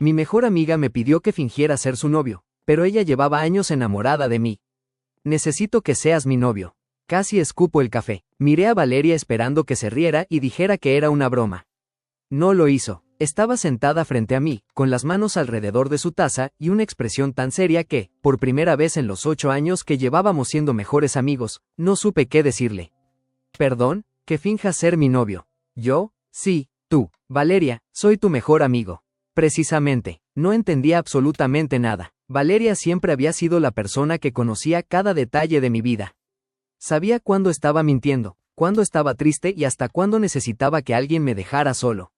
Mi mejor amiga me pidió que fingiera ser su novio, pero ella llevaba años enamorada de mí. Necesito que seas mi novio. Casi escupo el café. Miré a Valeria esperando que se riera y dijera que era una broma. No lo hizo. Estaba sentada frente a mí, con las manos alrededor de su taza y una expresión tan seria que, por primera vez en los 8 años que llevábamos siendo mejores amigos, no supe qué decirle. Perdón, que finjas ser mi novio. ¿Yo? Sí, tú. Valeria, soy tu mejor amigo. Precisamente, no entendía absolutamente nada. Valeria siempre había sido la persona que conocía cada detalle de mi vida. Sabía cuándo estaba mintiendo, cuándo estaba triste y hasta cuándo necesitaba que alguien me dejara solo.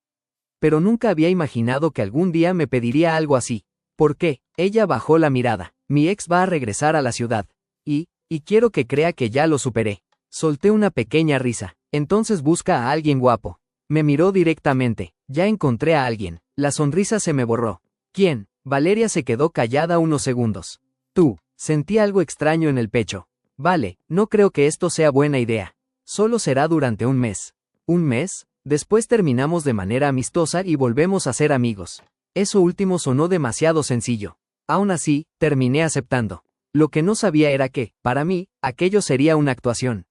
Pero nunca había imaginado que algún día me pediría algo así. ¿Por qué? Ella bajó la mirada. Mi ex va a regresar a la ciudad. Y quiero que crea que ya lo superé. Solté una pequeña risa. Entonces busca a alguien guapo. Me miró directamente. Ya encontré a alguien. La sonrisa se me borró. ¿Quién? Valeria se quedó callada unos segundos. Tú. Sentí algo extraño en el pecho. Vale, no creo que esto sea buena idea. Solo será durante un mes. ¿Un mes? Después terminamos de manera amistosa y volvemos a ser amigos. Eso último sonó demasiado sencillo. Aún así, terminé aceptando. Lo que no sabía era que, para mí, aquello sería una actuación.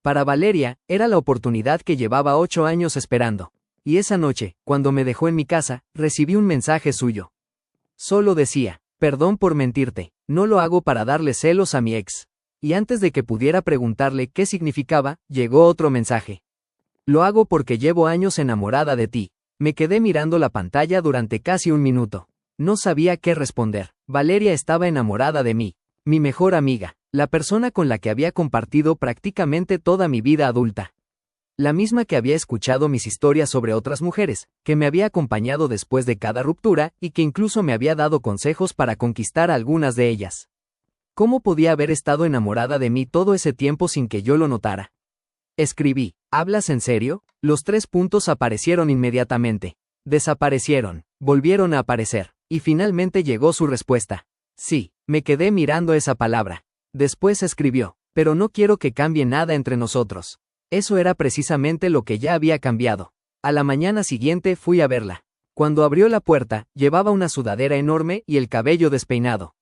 Para Valeria, era la oportunidad que llevaba 8 años esperando. Y esa noche, cuando me dejó en mi casa, recibí un mensaje suyo. Solo decía, perdón por mentirte, no lo hago para darle celos a mi ex. Y antes de que pudiera preguntarle qué significaba, llegó otro mensaje. Lo hago porque llevo años enamorada de ti. Me quedé mirando la pantalla durante casi un minuto. No sabía qué responder. Valeria estaba enamorada de mí. Mi mejor amiga. La persona con la que había compartido prácticamente toda mi vida adulta. La misma que había escuchado mis historias sobre otras mujeres, que me había acompañado después de cada ruptura y que incluso me había dado consejos para conquistar a algunas de ellas. ¿Cómo podía haber estado enamorada de mí todo ese tiempo sin que yo lo notara? Escribí, ¿hablas en serio? Los 3 puntos aparecieron inmediatamente. Desaparecieron, volvieron a aparecer, y finalmente llegó su respuesta. Sí, me quedé mirando esa palabra. Después escribió, pero no quiero que cambie nada entre nosotros. Eso era precisamente lo que ya había cambiado. A la mañana siguiente fui a verla. Cuando abrió la puerta, llevaba una sudadera enorme y el cabello despeinado.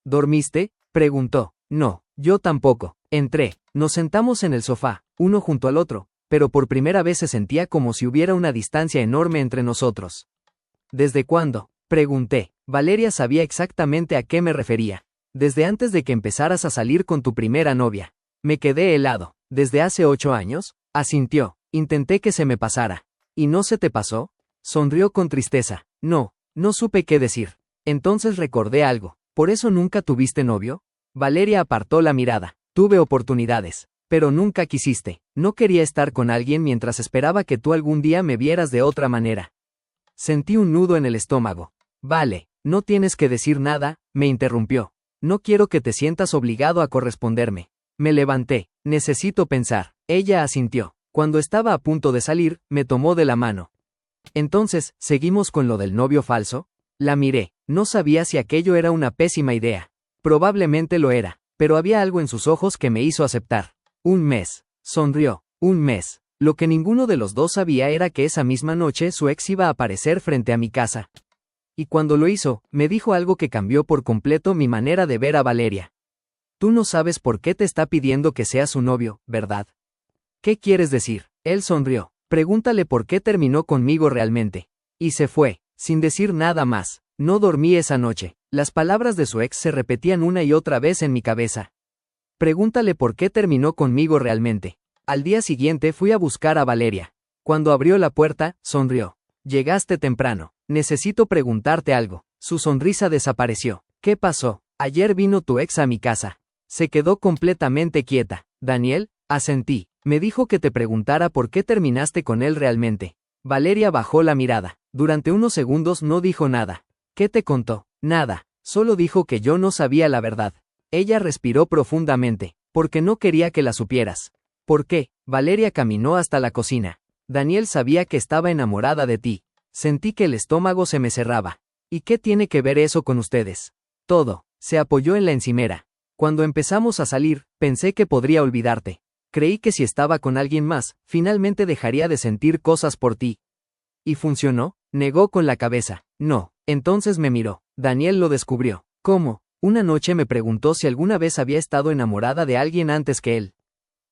¿Dormiste?, preguntó. No, yo tampoco. Entré, nos sentamos en el sofá, uno junto al otro, pero por primera vez se sentía como si hubiera una distancia enorme entre nosotros. ¿Desde cuándo?, pregunté. Valeria sabía exactamente a qué me refería. Desde antes de que empezaras a salir con tu primera novia. Me quedé helado. ¿Desde hace 8 años? Asintió. Intenté que se me pasara. ¿Y no se te pasó? Sonrió con tristeza. No supe qué decir. Entonces recordé algo. ¿Por eso nunca tuviste novio? Valeria apartó la mirada. Tuve oportunidades, pero nunca quisiste. No quería estar con alguien mientras esperaba que tú algún día me vieras de otra manera. Sentí un nudo en el estómago. Vale, no tienes que decir nada, me interrumpió. No quiero que te sientas obligado a corresponderme. Me levanté. Necesito pensar. Ella asintió. Cuando estaba a punto de salir, me tomó de la mano. Entonces, ¿seguimos con lo del novio falso? La miré. No sabía si aquello era una pésima idea. Probablemente lo era, pero había algo en sus ojos que me hizo aceptar. Un mes. Sonrió. Un mes. Lo que ninguno de los dos sabía era que esa misma noche su ex iba a aparecer frente a mi casa. Y cuando lo hizo, me dijo algo que cambió por completo mi manera de ver a Valeria. Tú no sabes por qué te está pidiendo que seas su novio, ¿verdad? ¿Qué quieres decir? Él sonrió. Pregúntale por qué terminó conmigo realmente. Y se fue, sin decir nada más. No dormí esa noche. Las palabras de su ex se repetían una y otra vez en mi cabeza. Pregúntale por qué terminó conmigo realmente. Al día siguiente fui a buscar a Valeria. Cuando abrió la puerta, sonrió. Llegaste temprano. Necesito preguntarte algo. Su sonrisa desapareció. ¿Qué pasó? Ayer vino tu ex a mi casa. Se quedó completamente quieta. Daniel, asentí. Me dijo que te preguntara por qué terminaste con él realmente. Valeria bajó la mirada. Durante unos segundos no dijo nada. ¿Qué te contó? Nada. Solo dijo que yo no sabía la verdad. Ella respiró profundamente. Porque no quería que la supieras. ¿Por qué? Valeria caminó hasta la cocina. Daniel sabía que estaba enamorada de ti. Sentí que el estómago se me cerraba. ¿Y qué tiene que ver eso con ustedes? Todo. Se apoyó en la encimera. Cuando empezamos a salir, pensé que podría olvidarte. Creí que si estaba con alguien más, finalmente dejaría de sentir cosas por ti. ¿Y funcionó? Negó con la cabeza. No. Entonces me miró. Daniel lo descubrió. ¿Cómo? Una noche me preguntó si alguna vez había estado enamorada de alguien antes que él.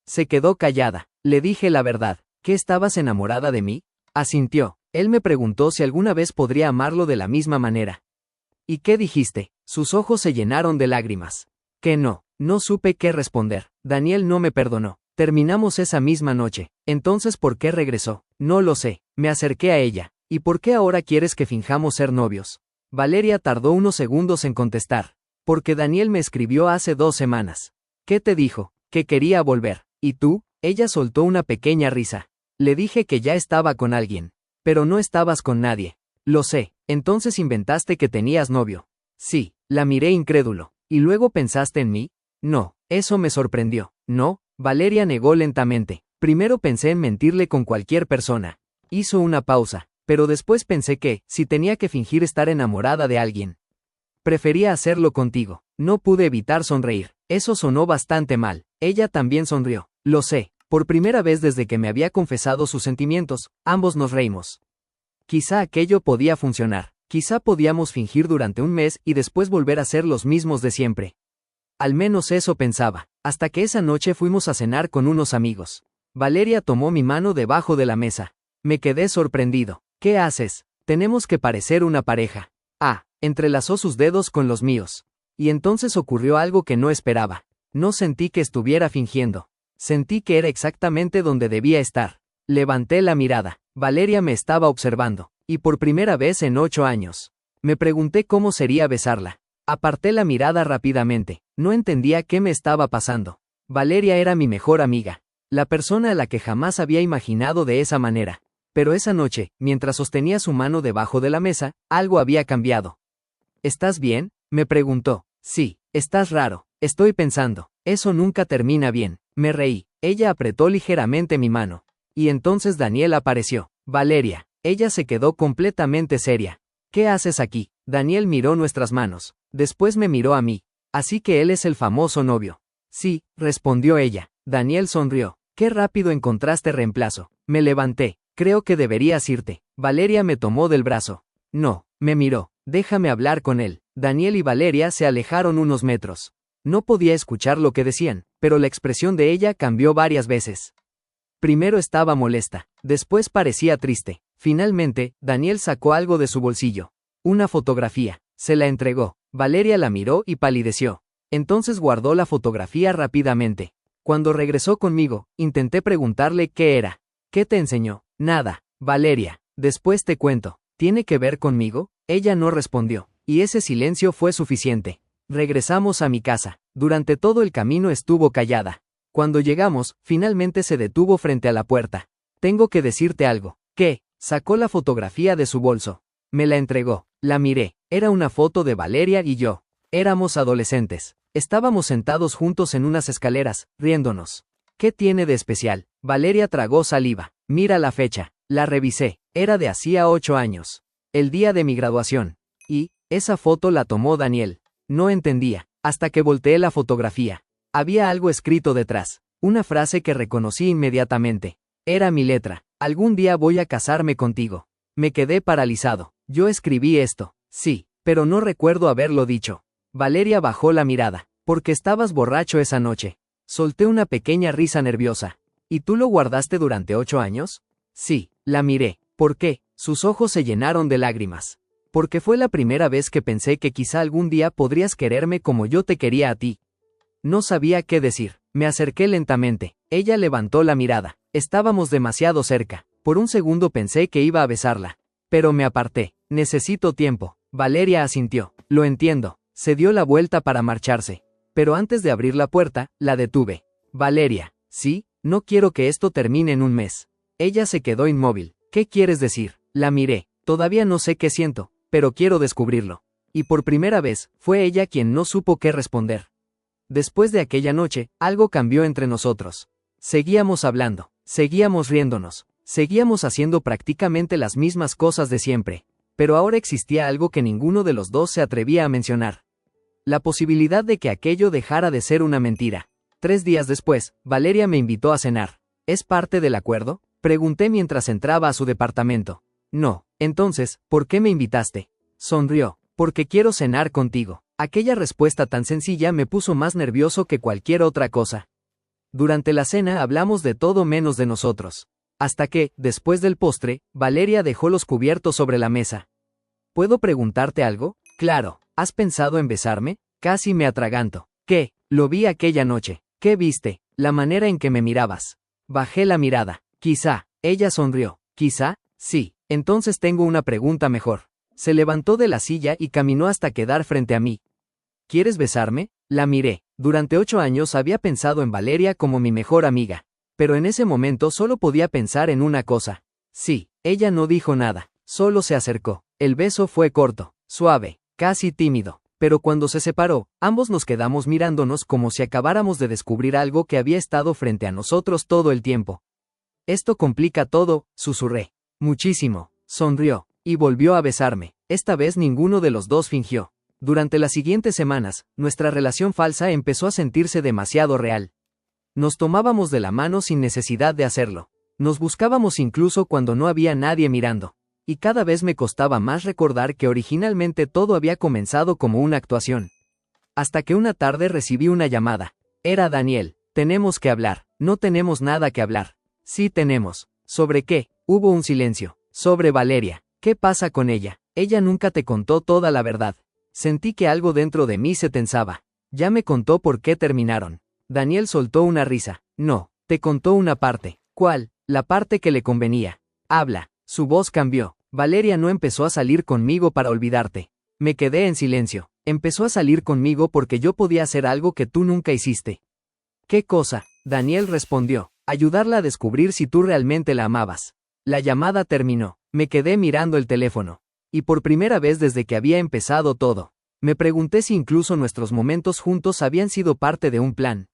Se quedó callada. Le dije la verdad. ¿Qué estabas enamorada de mí? Asintió. Él me preguntó si alguna vez podría amarlo de la misma manera. ¿Y qué dijiste? Sus ojos se llenaron de lágrimas. Que no. No supe qué responder. Daniel no me perdonó. Terminamos esa misma noche. Entonces, ¿por qué regresó? No lo sé. Me acerqué a ella. ¿Y por qué ahora quieres que finjamos ser novios? Valeria tardó unos segundos en contestar. Porque Daniel me escribió hace 2 semanas. ¿Qué te dijo? Que quería volver. ¿Y tú? Ella soltó una pequeña risa. Le dije que ya estaba con alguien. Pero no estabas con nadie. Lo sé. Entonces inventaste que tenías novio. Sí. La miré incrédulo. ¿Y luego pensaste en mí? No. Eso me sorprendió. No. Valeria negó lentamente. Primero pensé en mentirle con cualquier persona. Hizo una pausa. Pero después pensé que, si tenía que fingir estar enamorada de alguien, prefería hacerlo contigo. No pude evitar sonreír. Eso sonó bastante mal. Ella también sonrió. Lo sé. Por primera vez desde que me había confesado sus sentimientos, ambos nos reímos. Quizá aquello podía funcionar. Quizá podíamos fingir durante un mes y después volver a ser los mismos de siempre. Al menos eso pensaba. Hasta que esa noche fuimos a cenar con unos amigos. Valeria tomó mi mano debajo de la mesa. Me quedé sorprendido. ¿Qué haces? Tenemos que parecer una pareja. Entrelazó sus dedos con los míos. Y entonces ocurrió algo que no esperaba. No sentí que estuviera fingiendo. Sentí que era exactamente donde debía estar. Levanté la mirada. Valeria me estaba observando. Y por primera vez en 8 años. Me pregunté cómo sería besarla. Aparté la mirada rápidamente. No entendía qué me estaba pasando. Valeria era mi mejor amiga. La persona a la que jamás había imaginado de esa manera. Pero esa noche, mientras sostenía su mano debajo de la mesa, algo había cambiado. ¿Estás bien? Me preguntó. Sí, estás raro. Estoy pensando. Eso nunca termina bien. Me reí. Ella apretó ligeramente mi mano. Y entonces Daniel apareció. Valeria. Ella se quedó completamente seria. ¿Qué haces aquí? Daniel miró nuestras manos. Después me miró a mí. Así que él es el famoso novio. Sí, respondió ella. Daniel sonrió. Qué rápido encontraste reemplazo. Me levanté. Creo que deberías irte. Valeria me tomó del brazo. No, me miró. Déjame hablar con él. Daniel y Valeria se alejaron unos metros. No podía escuchar lo que decían, pero la expresión de ella cambió varias veces. Primero estaba molesta, después parecía triste. Finalmente, Daniel sacó algo de su bolsillo. Una fotografía. Se la entregó. Valeria la miró y palideció. Entonces guardó la fotografía rápidamente. Cuando regresó conmigo, intenté preguntarle qué era. ¿Qué te enseñó? Nada, Valeria. Después te cuento. ¿Tiene que ver conmigo? Ella no respondió, y ese silencio fue suficiente. Regresamos a mi casa. Durante todo el camino estuvo callada. Cuando llegamos, finalmente se detuvo frente a la puerta. Tengo que decirte algo. ¿Qué? Sacó la fotografía de su bolso. Me la entregó. La miré. Era una foto de Valeria y yo. Éramos adolescentes. Estábamos sentados juntos en unas escaleras, riéndonos. ¿Qué tiene de especial? Valeria tragó saliva. Mira la fecha. La revisé. Era de hacía 8 años. El día de mi graduación. Y, esa foto la tomó Daniel. No entendía, hasta que volteé la fotografía. Había algo escrito detrás. Una frase que reconocí inmediatamente. Era mi letra. Algún día voy a casarme contigo. Me quedé paralizado. Yo escribí esto. Sí, pero no recuerdo haberlo dicho. Valeria bajó la mirada. Porque estabas borracho esa noche. Solté una pequeña risa nerviosa. ¿Y tú lo guardaste durante 8 años? Sí, la miré. ¿Por qué? Sus ojos se llenaron de lágrimas. Porque fue la primera vez que pensé que quizá algún día podrías quererme como yo te quería a ti. No sabía qué decir. Me acerqué lentamente. Ella levantó la mirada. Estábamos demasiado cerca. Por un segundo pensé que iba a besarla. Pero me aparté. Necesito tiempo. Valeria asintió. Lo entiendo. Se dio la vuelta para marcharse. Pero antes de abrir la puerta, la detuve. Valeria. ¿Sí? No quiero que esto termine en un mes. Ella se quedó inmóvil. ¿Qué quieres decir? La miré. Todavía no sé qué siento, pero quiero descubrirlo. Y por primera vez, fue ella quien no supo qué responder. Después de aquella noche, algo cambió entre nosotros. Seguíamos hablando, seguíamos riéndonos, seguíamos haciendo prácticamente las mismas cosas de siempre. Pero ahora existía algo que ninguno de los dos se atrevía a mencionar. La posibilidad de que aquello dejara de ser una mentira. 3 días después, Valeria me invitó a cenar. ¿Es parte del acuerdo? Pregunté mientras entraba a su departamento. No, Entonces, ¿por qué me invitaste? Sonrió. Porque quiero cenar contigo. Aquella respuesta tan sencilla me puso más nervioso que cualquier otra cosa. Durante la cena hablamos de todo menos de nosotros. Hasta que, después del postre, Valeria dejó los cubiertos sobre la mesa. ¿Puedo preguntarte algo? Claro. ¿Has pensado en besarme? Casi me atraganto. ¿Qué? Lo vi aquella noche. ¿Qué viste? La manera en que me mirabas. Bajé la mirada. Quizá. Ella sonrió. Quizá, sí. Entonces tengo una pregunta mejor. Se levantó de la silla y caminó hasta quedar frente a mí. ¿Quieres besarme? La miré. Durante 8 años había pensado en Valeria como mi mejor amiga. Pero en ese momento solo podía pensar en una cosa. Sí. Ella no dijo nada. Solo se acercó. El beso fue corto, suave, casi tímido. Pero cuando se separó, ambos nos quedamos mirándonos como si acabáramos de descubrir algo que había estado frente a nosotros todo el tiempo. Esto complica todo, susurré. Muchísimo. Sonrió. Y volvió a besarme. Esta vez ninguno de los dos fingió. Durante las siguientes semanas, nuestra relación falsa empezó a sentirse demasiado real. Nos tomábamos de la mano sin necesidad de hacerlo. Nos buscábamos incluso cuando no había nadie mirando. Y cada vez me costaba más recordar que originalmente todo había comenzado como una actuación. Hasta que una tarde recibí una llamada. Era Daniel. Tenemos que hablar. No tenemos nada que hablar. Sí tenemos. ¿Sobre qué? Hubo un silencio. Sobre Valeria. ¿Qué pasa con ella? Ella nunca te contó toda la verdad. Sentí que algo dentro de mí se tensaba. Ya me contó por qué terminaron. Daniel soltó una risa. No, te contó una parte. ¿Cuál? La parte que le convenía. Habla. Su voz cambió. Valeria no empezó a salir conmigo para olvidarte. Me quedé en silencio. Empezó a salir conmigo porque yo podía hacer algo que tú nunca hiciste. ¿Qué cosa? Daniel respondió. Ayudarla a descubrir si tú realmente la amabas. La llamada terminó. Me quedé mirando el teléfono. Y por primera vez desde que había empezado todo, me pregunté si incluso nuestros momentos juntos habían sido parte de un plan.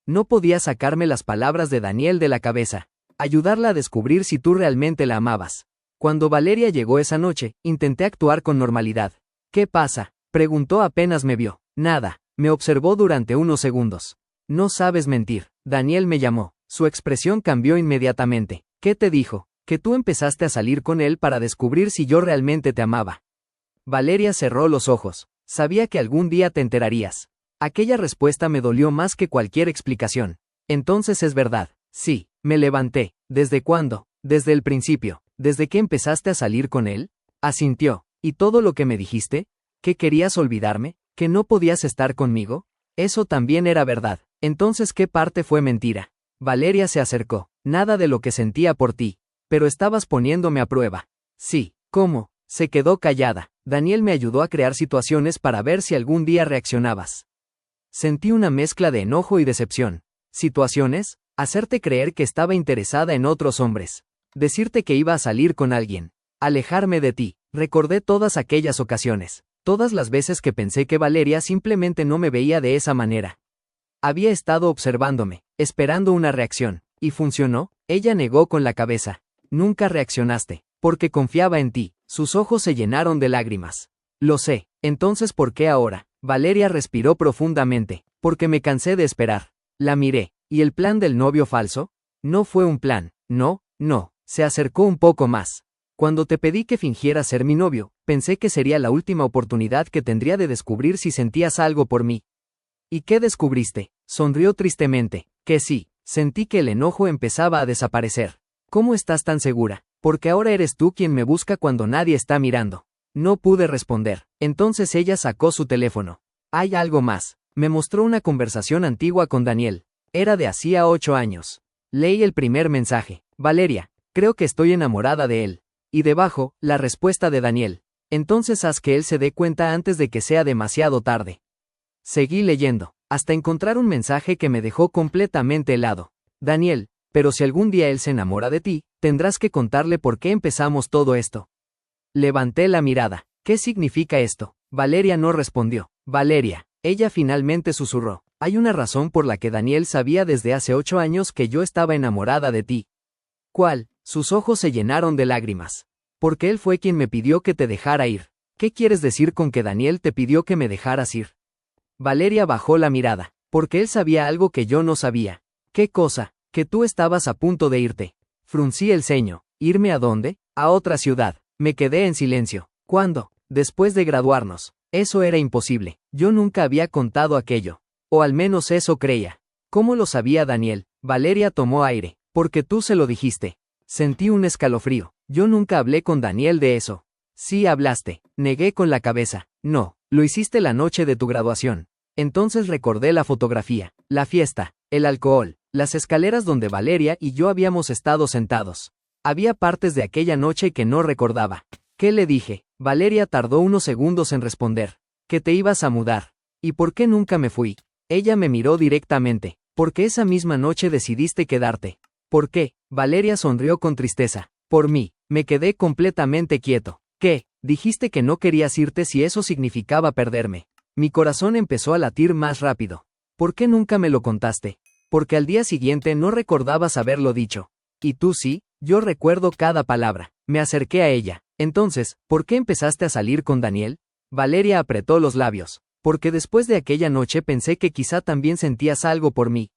No podía sacarme las palabras de Daniel de la cabeza. Ayudarla a descubrir si tú realmente la amabas. Cuando Valeria llegó esa noche, intenté actuar con normalidad. ¿Qué pasa? Preguntó apenas me vio. Nada. Me observó durante unos segundos. No sabes mentir. Daniel me llamó. Su expresión cambió inmediatamente. ¿Qué te dijo? Que tú empezaste a salir con él para descubrir si yo realmente te amaba. Valeria cerró los ojos. Sabía que algún día te enterarías. Aquella respuesta me dolió más que cualquier explicación. Entonces es verdad. Sí, me levanté. ¿Desde cuándo? Desde el principio. ¿Desde que empezaste a salir con él? Asintió. ¿Y todo lo que me dijiste? ¿Que querías olvidarme? ¿Que no podías estar conmigo? Eso también era verdad. Entonces, ¿qué parte fue mentira? Valeria se acercó. Nada de lo que sentía por ti. Pero estabas poniéndome a prueba. Sí. ¿Cómo? Se quedó callada. Daniel me ayudó a crear situaciones para ver si algún día reaccionabas. Sentí una mezcla de enojo y decepción. ¿Situaciones? Hacerte creer que estaba interesada en otros hombres. Decirte que iba a salir con alguien. Alejarme de ti. Recordé todas aquellas ocasiones. Todas las veces que pensé que Valeria simplemente no me veía de esa manera. Había estado observándome, esperando una reacción. ¿Y funcionó? Ella negó con la cabeza. Nunca reaccionaste, porque confiaba en ti. Sus ojos se llenaron de lágrimas. Lo sé. Entonces, ¿por qué ahora? Valeria respiró profundamente. Porque me cansé de esperar. La miré. ¿Y el plan del novio falso? No fue un plan. No. Se acercó un poco más. Cuando te pedí que fingieras ser mi novio, pensé que sería la última oportunidad que tendría de descubrir si sentías algo por mí. ¿Y qué descubriste? Sonrió tristemente. Que sí. Sentí que el enojo empezaba a desaparecer. ¿Cómo estás tan segura? Porque ahora eres tú quien me busca cuando nadie está mirando. No pude responder. Entonces ella sacó su teléfono. Hay algo más. Me mostró una conversación antigua con Daniel. Era de hacía 8 años. Leí el primer mensaje. Valeria, creo que estoy enamorada de él. Y debajo, la respuesta de Daniel. Entonces haz que él se dé cuenta antes de que sea demasiado tarde. Seguí leyendo, hasta encontrar un mensaje que me dejó completamente helado. Daniel, pero si algún día él se enamora de ti, tendrás que contarle por qué empezamos todo esto. Levanté la mirada. ¿Qué significa esto? Valeria no respondió. Valeria, ella finalmente susurró. Hay una razón por la que Daniel sabía desde hace 8 años que yo estaba enamorada de ti. ¿Cuál? Sus ojos se llenaron de lágrimas. Porque él fue quien me pidió que te dejara ir. ¿Qué quieres decir con que Daniel te pidió que me dejaras ir? Valeria bajó la mirada. Porque él sabía algo que yo no sabía. ¿Qué cosa? Que tú estabas a punto de irte. Fruncí el ceño. ¿Irme a dónde? A otra ciudad. Me quedé en silencio. ¿Cuándo? Después de graduarnos. Eso era imposible. Yo nunca había contado aquello. O al menos eso creía. ¿Cómo lo sabía Daniel? Valeria tomó aire. Porque tú se lo dijiste. Sentí un escalofrío. Yo nunca hablé con Daniel de eso. Sí hablaste. Negué con la cabeza. No, lo hiciste la noche de tu graduación. Entonces recordé la fotografía, la fiesta, el alcohol, las escaleras donde Valeria y yo habíamos estado sentados. Había partes de aquella noche que no recordaba. ¿Qué le dije? Valeria tardó unos segundos en responder. Que te ibas a mudar. ¿Y por qué nunca me fui? Ella me miró directamente. Porque esa misma noche decidiste quedarte. ¿Por qué? Valeria sonrió con tristeza. Por mí. Me quedé completamente quieto. ¿Qué? Dijiste que no querías irte si eso significaba perderme. Mi corazón empezó a latir más rápido. ¿Por qué nunca me lo contaste? Porque al día siguiente no recordabas haberlo dicho. ¿Y tú sí? Yo recuerdo cada palabra. Me acerqué a ella. Entonces, ¿por qué empezaste a salir con Daniel? Valeria apretó los labios. Porque después de aquella noche pensé que quizá también sentías algo por mí.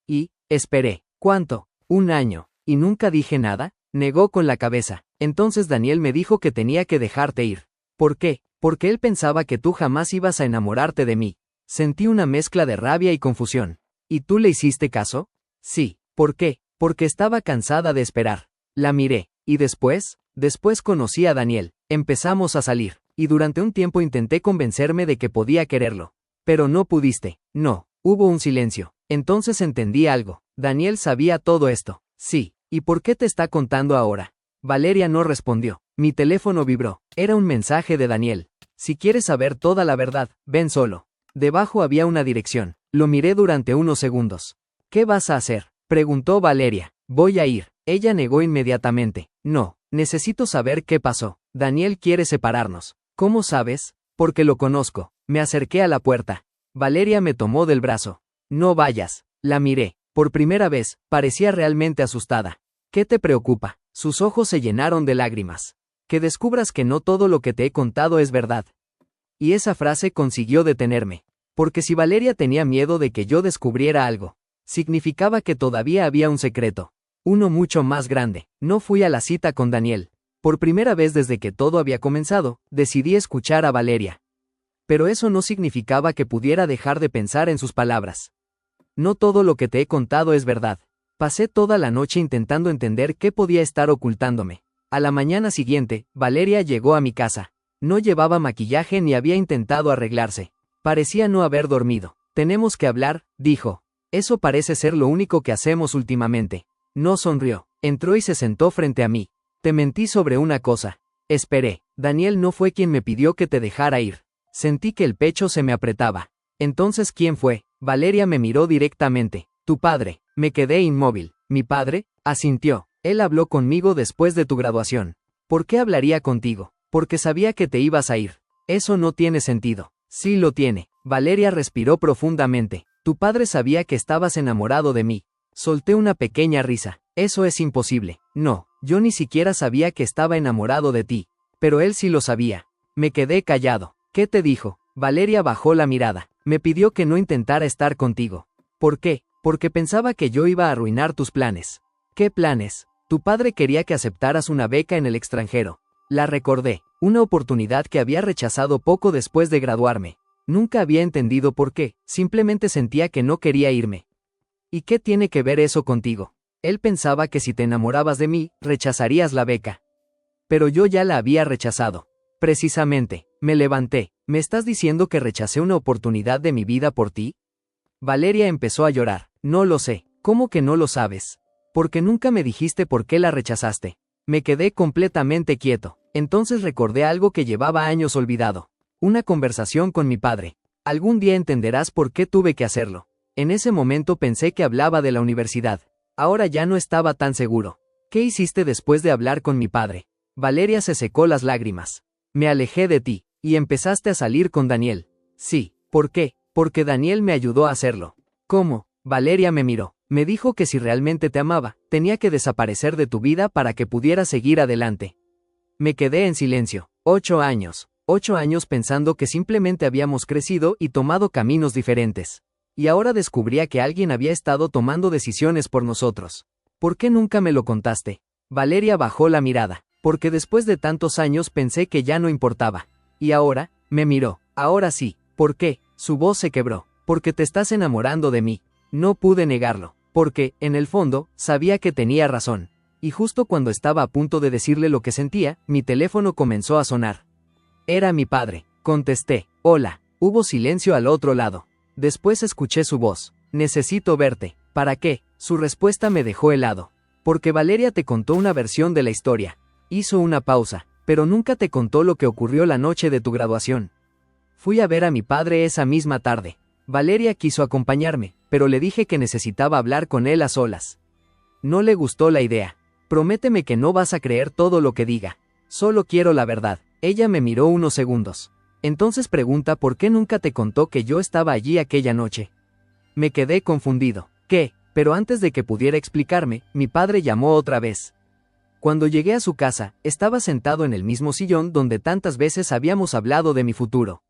Y, esperé. ¿Cuánto? 1 año. ¿Y nunca dije nada? Negó con la cabeza. Entonces Daniel me dijo que tenía que dejarte ir. ¿Por qué? Porque él pensaba que tú jamás ibas a enamorarte de mí. Sentí una mezcla de rabia y confusión. ¿Y tú le hiciste caso? Sí. ¿Por qué? Porque estaba cansada de esperar. La miré. ¿Y después? Después conocí a Daniel. Empezamos a salir. Y durante un tiempo intenté convencerme de que podía quererlo. Pero no pudiste. No. Hubo un silencio. Entonces entendí algo. Daniel sabía todo esto. Sí. ¿Y por qué te está contando ahora? Valeria no respondió. Mi teléfono vibró. Era un mensaje de Daniel. Si quieres saber toda la verdad, ven solo. Debajo había una dirección. Lo miré durante unos segundos. ¿Qué vas a hacer? Preguntó Valeria. Voy a ir. Ella negó inmediatamente. No, necesito saber qué pasó. Daniel quiere separarnos. ¿Cómo sabes? Porque lo conozco. Me acerqué a la puerta. Valeria me tomó del brazo. No vayas. La miré. Por primera vez, parecía realmente asustada. ¿Qué te preocupa? Sus ojos se llenaron de lágrimas. Que descubras que no todo lo que te he contado es verdad. Y esa frase consiguió detenerme. Porque si Valeria tenía miedo de que yo descubriera algo, significaba que todavía había un secreto. Uno mucho más grande. No fui a la cita con Daniel. Por primera vez desde que todo había comenzado, decidí escuchar a Valeria. Pero eso no significaba que pudiera dejar de pensar en sus palabras. No todo lo que te he contado es verdad. Pasé toda la noche intentando entender qué podía estar ocultándome. A la mañana siguiente, Valeria llegó a mi casa. No llevaba maquillaje ni había intentado arreglarse. Parecía no haber dormido. Tenemos que hablar, dijo. Eso parece ser lo único que hacemos últimamente. No sonrió. Entró y se sentó frente a mí. Te mentí sobre una cosa. Esperé. Daniel no fue quien me pidió que te dejara ir. Sentí que el pecho se me apretaba. Entonces, ¿quién fue? Valeria me miró directamente. Tu padre. Me quedé inmóvil. ¿Mi padre? Asintió. Él habló conmigo después de tu graduación. ¿Por qué hablaría contigo? Porque sabía que te ibas a ir. Eso no tiene sentido. Sí lo tiene. Valeria respiró profundamente. Tu padre sabía que estabas enamorado de mí. Solté una pequeña risa. Eso es imposible. No, yo ni siquiera sabía que estaba enamorado de ti. Pero él sí lo sabía. Me quedé callado. ¿Qué te dijo? Valeria bajó la mirada. Me pidió que no intentara estar contigo. ¿Por qué? Porque pensaba que yo iba a arruinar tus planes. ¿Qué planes? Tu padre quería que aceptaras una beca en el extranjero. La recordé. Una oportunidad que había rechazado poco después de graduarme. Nunca había entendido por qué, simplemente sentía que no quería irme. ¿Y qué tiene que ver eso contigo? Él pensaba que si te enamorabas de mí, rechazarías la beca. Pero yo ya la había rechazado. Precisamente, me levanté. ¿Me estás diciendo que rechacé una oportunidad de mi vida por ti? Valeria empezó a llorar. No lo sé. ¿Cómo que no lo sabes? Porque nunca me dijiste por qué la rechazaste. Me quedé completamente quieto. Entonces recordé algo que llevaba años olvidado. Una conversación con mi padre. Algún día entenderás por qué tuve que hacerlo. En ese momento pensé que hablaba de la universidad. Ahora ya no estaba tan seguro. ¿Qué hiciste después de hablar con mi padre? Valeria se secó las lágrimas. Me alejé de ti, y empezaste a salir con Daniel. Sí. ¿Por qué? Porque Daniel me ayudó a hacerlo. ¿Cómo? Valeria me miró. Me dijo que si realmente te amaba, tenía que desaparecer de tu vida para que pudieras seguir adelante. Me quedé en silencio. 8 años. 8 años pensando que simplemente habíamos crecido y tomado caminos diferentes. Y ahora descubría que alguien había estado tomando decisiones por nosotros. ¿Por qué nunca me lo contaste? Valeria bajó la mirada. Porque después de tantos años pensé que ya no importaba. Y ahora, me miró. Ahora sí. ¿Por qué? Su voz se quebró. Porque te estás enamorando de mí. No pude negarlo. Porque, en el fondo, sabía que tenía razón. Y justo cuando estaba a punto de decirle lo que sentía, mi teléfono comenzó a sonar. Era mi padre. Contesté. Hola. Hubo silencio al otro lado. Después escuché su voz. Necesito verte. ¿Para qué? Su respuesta me dejó helado. Porque Valeria te contó una versión de la historia. Hizo una pausa, pero nunca te contó lo que ocurrió la noche de tu graduación. Fui a ver a mi padre esa misma tarde. Valeria quiso acompañarme, pero le dije que necesitaba hablar con él a solas. No le gustó la idea. Prométeme que no vas a creer todo lo que diga. Solo quiero la verdad. Ella me miró unos segundos. Entonces pregunta por qué nunca te contó que yo estaba allí aquella noche. Me quedé confundido. ¿Qué? Pero antes de que pudiera explicarme, mi padre llamó otra vez. Cuando llegué a su casa, estaba sentado en el mismo sillón donde tantas veces habíamos hablado de mi futuro.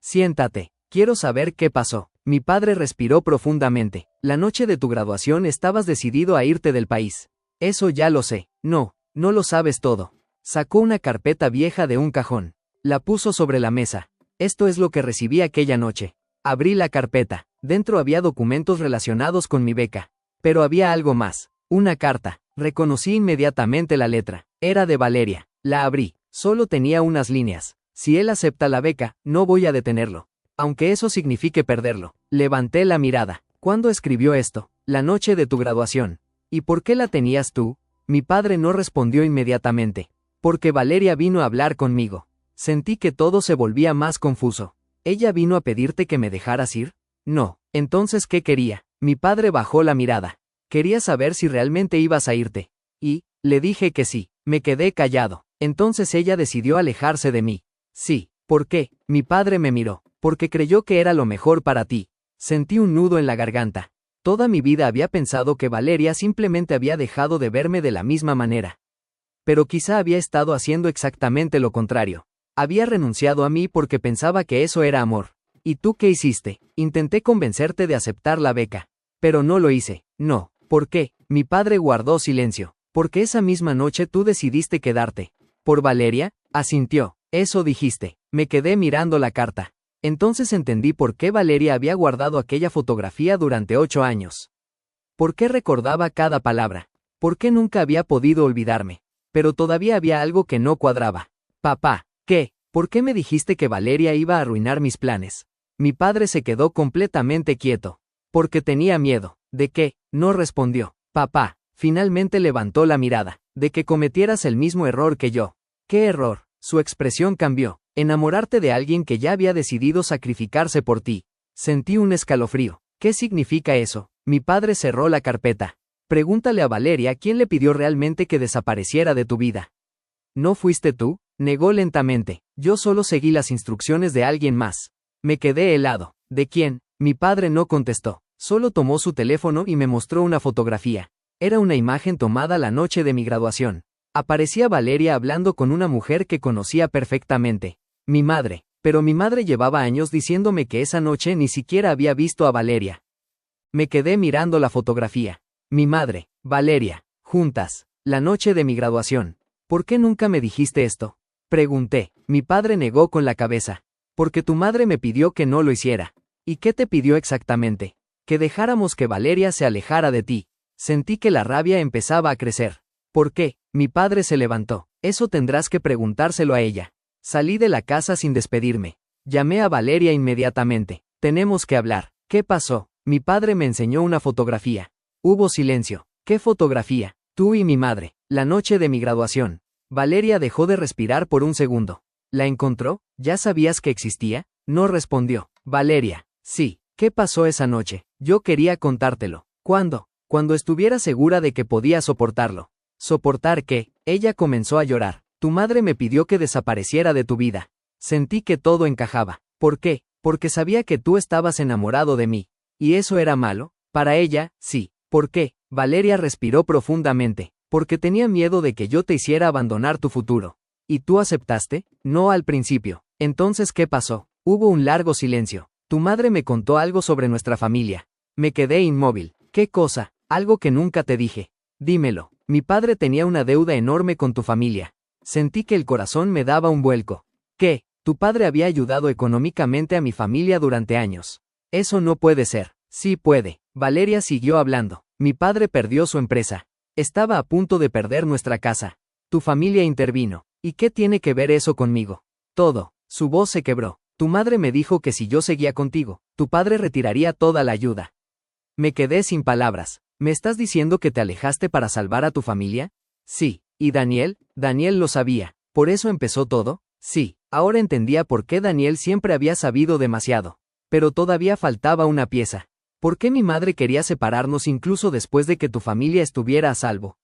Siéntate. Quiero saber qué pasó. Mi padre respiró profundamente. La noche de tu graduación estabas decidido a irte del país. Eso ya lo sé. No, no lo sabes todo. Sacó una carpeta vieja de un cajón. La puso sobre la mesa. Esto es lo que recibí aquella noche. Abrí la carpeta. Dentro había documentos relacionados con mi beca. Pero había algo más. Una carta. Reconocí inmediatamente la letra. Era de Valeria. La abrí. Solo tenía unas líneas. Si él acepta la beca, no voy a detenerlo. Aunque eso signifique perderlo. Levanté la mirada. ¿Cuándo escribió esto? La noche de tu graduación. ¿Y por qué la tenías tú? Mi padre no respondió inmediatamente. Porque Valeria vino a hablar conmigo. Sentí que todo se volvía más confuso. ¿Ella vino a pedirte que me dejaras ir? No. Entonces, ¿qué quería? Mi padre bajó la mirada. Quería saber si realmente ibas a irte. Y, le dije que sí. Me quedé callado. Entonces ella decidió alejarse de mí. Sí. ¿Por qué? Mi padre me miró. Porque creyó que era lo mejor para ti. Sentí un nudo en la garganta. Toda mi vida había pensado que Valeria simplemente había dejado de verme de la misma manera. Pero quizá había estado haciendo exactamente lo contrario. Había renunciado a mí porque pensaba que eso era amor. ¿Y tú qué hiciste? Intenté convencerte de aceptar la beca. Pero no lo hice. No. ¿Por qué? Mi padre guardó silencio. Porque esa misma noche tú decidiste quedarte. ¿Por Valeria? Asintió. Eso dijiste. Me quedé mirando la carta. Entonces entendí por qué Valeria había guardado aquella fotografía durante 8 años. ¿Por qué recordaba cada palabra? ¿Por qué nunca había podido olvidarme? Pero todavía había algo que no cuadraba. Papá, ¿qué? ¿Por qué me dijiste que Valeria iba a arruinar mis planes? Mi padre se quedó completamente quieto. Porque tenía miedo. ¿De qué? No respondió. Papá, finalmente levantó la mirada. De que cometieras el mismo error que yo. ¿Qué error? Su expresión cambió. Enamorarte de alguien que ya había decidido sacrificarse por ti. Sentí un escalofrío. ¿Qué significa eso? Mi padre cerró la carpeta. Pregúntale a Valeria quién le pidió realmente que desapareciera de tu vida. ¿No fuiste tú? Negó lentamente. Yo solo seguí las instrucciones de alguien más. Me quedé helado. ¿De quién? Mi padre no contestó. Solo tomó su teléfono y me mostró una fotografía. Era una imagen tomada la noche de mi graduación. Aparecía Valeria hablando con una mujer que conocía perfectamente. Mi madre. Pero mi madre llevaba años diciéndome que esa noche ni siquiera había visto a Valeria. Me quedé mirando la fotografía. Mi madre, Valeria, juntas, la noche de mi graduación. ¿Por qué nunca me dijiste esto? Pregunté. Mi padre negó con la cabeza. Porque tu madre me pidió que no lo hiciera. ¿Y qué te pidió exactamente? Que dejáramos que Valeria se alejara de ti. Sentí que la rabia empezaba a crecer. ¿Por qué? Mi padre se levantó. Eso tendrás que preguntárselo a ella. Salí de la casa sin despedirme. Llamé a Valeria inmediatamente. Tenemos que hablar. ¿Qué pasó? Mi padre me enseñó una fotografía. Hubo silencio. ¿Qué fotografía? Tú y mi madre. La noche de mi graduación. Valeria dejó de respirar por un segundo. ¿La encontró? ¿Ya sabías que existía? No respondió. Valeria. Sí. ¿Qué pasó esa noche? Yo quería contártelo. ¿Cuándo? Cuando estuviera segura de que podía soportarlo. ¿Soportar qué? Ella comenzó a llorar. Tu madre me pidió que desapareciera de tu vida. Sentí que todo encajaba. ¿Por qué? Porque sabía que tú estabas enamorado de mí. ¿Y eso era malo? Para ella, sí. ¿Por qué? Valeria respiró profundamente. Porque tenía miedo de que yo te hiciera abandonar tu futuro. ¿Y tú aceptaste? No al principio. Entonces, ¿qué pasó? Hubo un largo silencio. Tu madre me contó algo sobre nuestra familia. Me quedé inmóvil. ¿Qué cosa? Algo que nunca te dije. Dímelo. Mi padre tenía una deuda enorme con tu familia. Sentí que el corazón me daba un vuelco. ¿Qué? Tu padre había ayudado económicamente a mi familia durante años. Eso no puede ser. Sí puede. Valeria siguió hablando. Mi padre perdió su empresa. Estaba a punto de perder nuestra casa. Tu familia intervino. ¿Y qué tiene que ver eso conmigo? Todo. Su voz se quebró. Tu madre me dijo que si yo seguía contigo, tu padre retiraría toda la ayuda. Me quedé sin palabras. ¿Me estás diciendo que te alejaste para salvar a tu familia? Sí. ¿Y Daniel? Daniel lo sabía. ¿Por eso empezó todo? Sí. Ahora entendía por qué Daniel siempre había sabido demasiado. Pero todavía faltaba una pieza. ¿Por qué mi madre quería separarnos incluso después de que tu familia estuviera a salvo?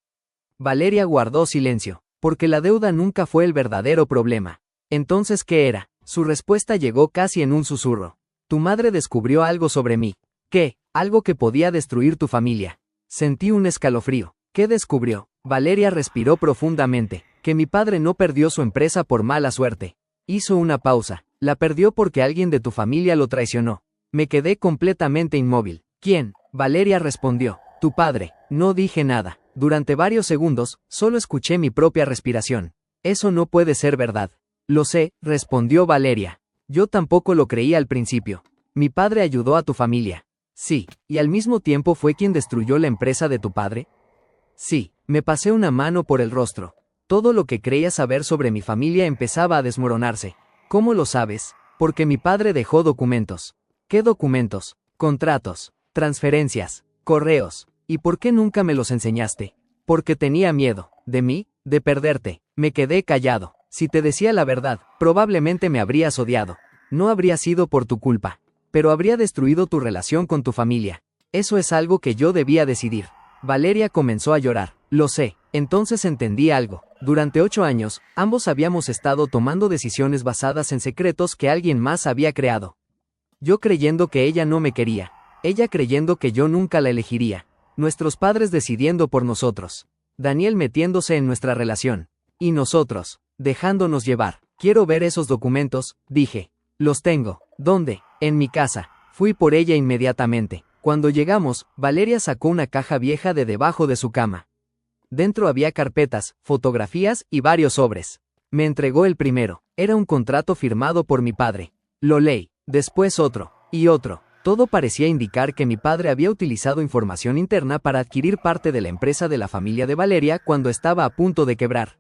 Valeria guardó silencio, porque la deuda nunca fue el verdadero problema. Entonces, ¿qué era? Su respuesta llegó casi en un susurro. Tu madre descubrió algo sobre mí. ¿Qué? Algo que podía destruir tu familia. Sentí un escalofrío. ¿Qué descubrió? Valeria respiró profundamente. Que mi padre no perdió su empresa por mala suerte. Hizo una pausa. La perdió porque alguien de tu familia lo traicionó. Me quedé completamente inmóvil. ¿Quién? Valeria respondió. Tu padre. No dije nada. Durante varios segundos, solo escuché mi propia respiración. Eso no puede ser verdad. Lo sé, respondió Valeria. Yo tampoco lo creía al principio. Mi padre ayudó a tu familia. Sí, y al mismo tiempo fue quien destruyó la empresa de tu padre. Sí, me pasé una mano por el rostro. Todo lo que creía saber sobre mi familia empezaba a desmoronarse. ¿Cómo lo sabes? Porque mi padre dejó documentos. ¿Qué documentos? Contratos, transferencias, correos. ¿Y por qué nunca me los enseñaste? Porque tenía miedo. ¿De mí? De perderte. Me quedé callado. Si te decía la verdad, probablemente me habrías odiado. No habría sido por tu culpa. Pero habría destruido tu relación con tu familia. Eso es algo que yo debía decidir. Valeria comenzó a llorar. Lo sé. Entonces entendí algo. Durante 8 años, ambos habíamos estado tomando decisiones basadas en secretos que alguien más había creado. Yo creyendo que ella no me quería. Ella creyendo que yo nunca la elegiría. Nuestros padres decidiendo por nosotros. Daniel metiéndose en nuestra relación. Y nosotros, dejándonos llevar. Quiero ver esos documentos, dije. Los tengo. ¿Dónde? En mi casa. Fui por ella inmediatamente. Cuando llegamos, Valeria sacó una caja vieja de debajo de su cama. Dentro había carpetas, fotografías y varios sobres. Me entregó el primero. Era un contrato firmado por mi padre. Lo leí. Después otro. Y otro. Todo parecía indicar que mi padre había utilizado información interna para adquirir parte de la empresa de la familia de Valeria cuando estaba a punto de quebrar.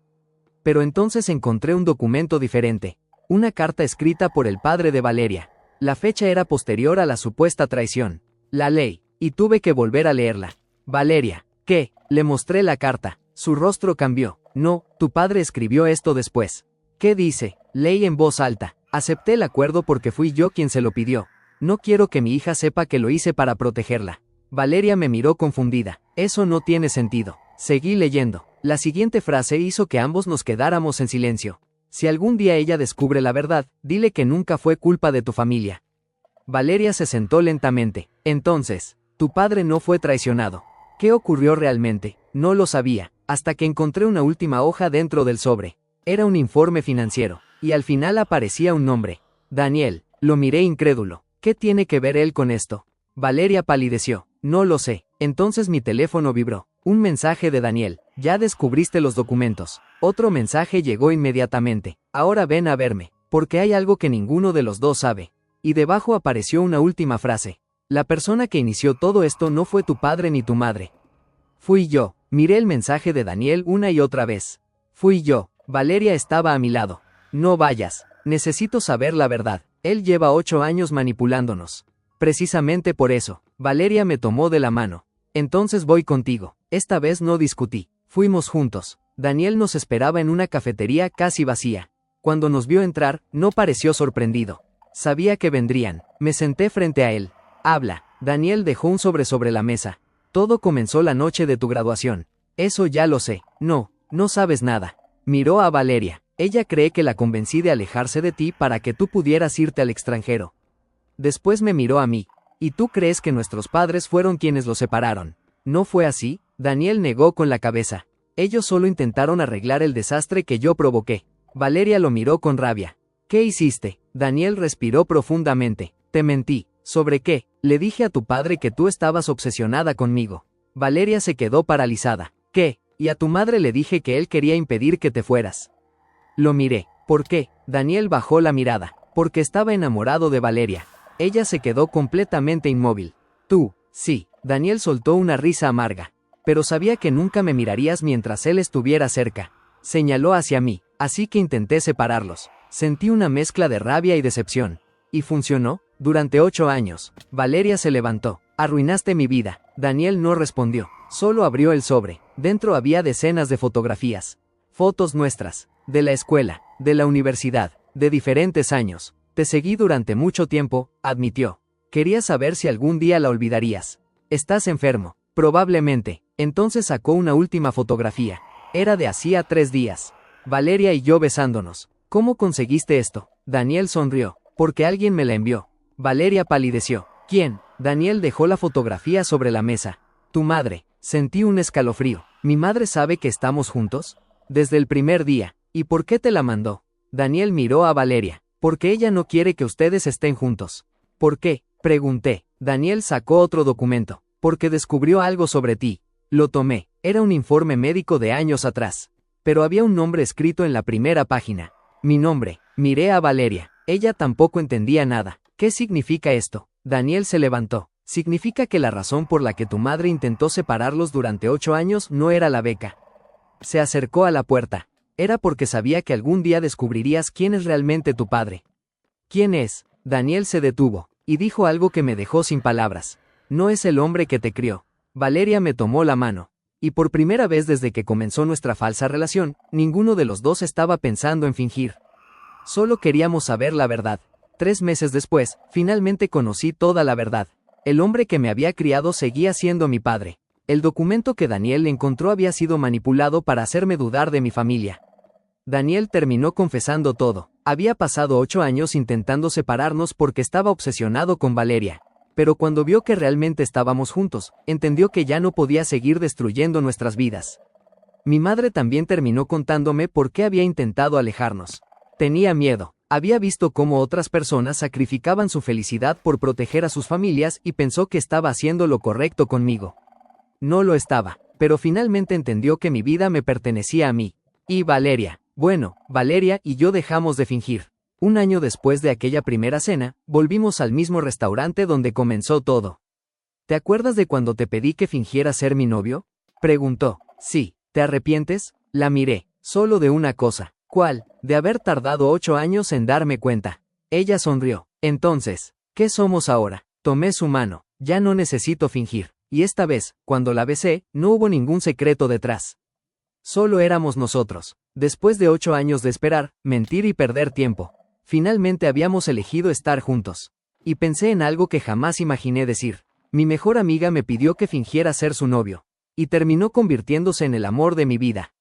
Pero entonces encontré un documento diferente. Una carta escrita por el padre de Valeria. La fecha era posterior a la supuesta traición. La leí, y tuve que volver a leerla. Valeria, ¿qué? Le mostré la carta. Su rostro cambió. No, tu padre escribió esto después. ¿Qué dice? Leí en voz alta. Acepté el acuerdo porque fui yo quien se lo pidió. No quiero que mi hija sepa que lo hice para protegerla. Valeria me miró confundida. Eso no tiene sentido. Seguí leyendo. La siguiente frase hizo que ambos nos quedáramos en silencio. Si algún día ella descubre la verdad, dile que nunca fue culpa de tu familia. Valeria se sentó lentamente. Entonces, tu padre no fue traicionado. ¿Qué ocurrió realmente? No lo sabía, hasta que encontré una última hoja dentro del sobre. Era un informe financiero, y al final aparecía un nombre. Daniel. Lo miré incrédulo. ¿Qué tiene que ver él con esto? Valeria palideció. No lo sé. Entonces mi teléfono vibró. Un mensaje de Daniel. Ya descubriste los documentos. Otro mensaje llegó inmediatamente. Ahora ven a verme, porque hay algo que ninguno de los dos sabe. Y debajo apareció una última frase. La persona que inició todo esto no fue tu padre ni tu madre. Fui yo. Miré el mensaje de Daniel una y otra vez. Fui yo. Valeria estaba a mi lado. No vayas. Necesito saber la verdad. Él lleva 8 años manipulándonos. Precisamente por eso, Valeria me tomó de la mano. Entonces voy contigo. Esta vez no discutí. Fuimos juntos. Daniel nos esperaba en una cafetería casi vacía. Cuando nos vio entrar, no pareció sorprendido. Sabía que vendrían. Me senté frente a él. Habla. Daniel dejó un sobre la mesa. Todo comenzó la noche de tu graduación. Eso ya lo sé. No, no sabes nada. Miró a Valeria. Ella cree que la convencí de alejarse de ti para que tú pudieras irte al extranjero. Después me miró a mí. ¿Y tú crees que nuestros padres fueron quienes los separaron? ¿No fue así? Daniel negó con la cabeza. Ellos solo intentaron arreglar el desastre que yo provoqué. Valeria lo miró con rabia. ¿Qué hiciste? Daniel respiró profundamente. Te mentí. ¿Sobre qué? Le dije a tu padre que tú estabas obsesionada conmigo. Valeria se quedó paralizada. ¿Qué? Y a tu madre le dije que él quería impedir que te fueras. Lo miré. ¿Por qué? Daniel bajó la mirada. Porque estaba enamorado de Valeria. Ella se quedó completamente inmóvil. Tú, sí. Daniel soltó una risa amarga. Pero sabía que nunca me mirarías mientras él estuviera cerca. Señaló hacia mí, así que intenté separarlos. Sentí una mezcla de rabia y decepción. ¿Y funcionó? Durante 8 años. Valeria se levantó. Arruinaste mi vida. Daniel no respondió. Solo abrió el sobre. Dentro había decenas de fotografías. Fotos nuestras. De la escuela. De la universidad. De diferentes años. Te seguí durante mucho tiempo, admitió. Quería saber si algún día la olvidarías. Estás enfermo. Probablemente. Entonces sacó una última fotografía. Era de hacía 3 días. Valeria y yo besándonos. ¿Cómo conseguiste esto? Daniel sonrió. Porque alguien me la envió. Valeria palideció. ¿Quién? Daniel dejó la fotografía sobre la mesa. Tu madre. Sentí un escalofrío. ¿Mi madre sabe que estamos juntos? Desde el primer día. ¿Y por qué te la mandó? Daniel miró a Valeria. Porque ella no quiere que ustedes estén juntos. ¿Por qué? Pregunté. Daniel sacó otro documento. Porque descubrió algo sobre ti. Lo tomé. Era un informe médico de años atrás. Pero había un nombre escrito en la primera página. Mi nombre. Miré a Valeria. Ella tampoco entendía nada. ¿Qué significa esto? Daniel se levantó. Significa que la razón por la que tu madre intentó separarlos durante 8 años no era la beca. Se acercó a la puerta. Era porque sabía que algún día descubrirías quién es realmente tu padre. ¿Quién es? Daniel se detuvo. Y dijo algo que me dejó sin palabras. No es el hombre que te crió. Valeria me tomó la mano. Y por primera vez desde que comenzó nuestra falsa relación, ninguno de los dos estaba pensando en fingir. Solo queríamos saber la verdad. 3 meses después, finalmente conocí toda la verdad. El hombre que me había criado seguía siendo mi padre. El documento que Daniel encontró había sido manipulado para hacerme dudar de mi familia. Daniel terminó confesando todo. Había pasado 8 años intentando separarnos porque estaba obsesionado con Valeria. Pero cuando vio que realmente estábamos juntos, entendió que ya no podía seguir destruyendo nuestras vidas. Mi madre también terminó contándome por qué había intentado alejarnos. Tenía miedo. Había visto cómo otras personas sacrificaban su felicidad por proteger a sus familias y pensó que estaba haciendo lo correcto conmigo. No lo estaba, pero finalmente entendió que mi vida me pertenecía a mí. Y Valeria. Bueno, Valeria y yo dejamos de fingir. 1 año después de aquella primera cena, volvimos al mismo restaurante donde comenzó todo. ¿Te acuerdas de cuando te pedí que fingieras ser mi novio? Preguntó. Sí. ¿Te arrepientes? La miré. Solo de una cosa. ¿Cuál? De haber tardado 8 años en darme cuenta. Ella sonrió. Entonces, ¿qué somos ahora? Tomé su mano. Ya no necesito fingir. Y esta vez, cuando la besé, no hubo ningún secreto detrás. Solo éramos nosotros. Después de 8 años de esperar, mentir y perder tiempo. Finalmente habíamos elegido estar juntos. Y pensé en algo que jamás imaginé decir. Mi mejor amiga me pidió que fingiera ser su novio. Y terminó convirtiéndose en el amor de mi vida.